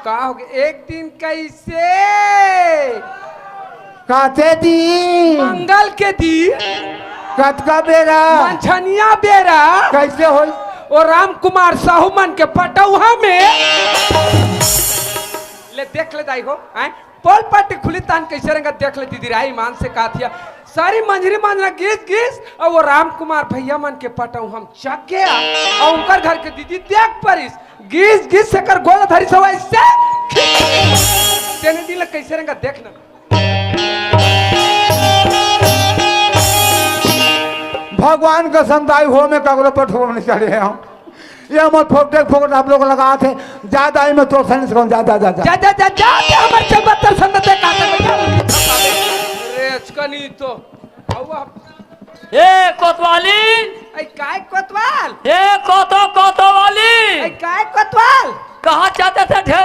का हो गया एक दिन कैसे काते दी मंगल के दी कत का बेरा मंझनिया बेरा कैसे हो और राम कुमार साहू मन के पटौहा में ले देख ले दाई हो आए पोल पट्टी खुली तान कैसे रंगा देख ले दीदी राई मान से काथिया सारी मंजरी मंजरा गिस गिस और वो राम कुमार भैया मन के पटौ हम चक गया और उनकर घर के दीदी देख परिस गिस गिस से कर गोल धरी सवाई से तेने दिल कैसे रंगा देखना भगवान का संताई हो में कगरो पर ठोक नहीं चढ़े हम ये मत फोकट आप लोग लगा थे ज्यादा ही मैं तो सही से ज्यादा ज्यादा जा जा जा जा हमर से बत्तर संदते काटे में जा रेच कनी तो औवा ए कोतवाली आई काय कोतवाल ए कोतो कोतवाली आई काय कोतवाल कहाँ चाहते थे ढेर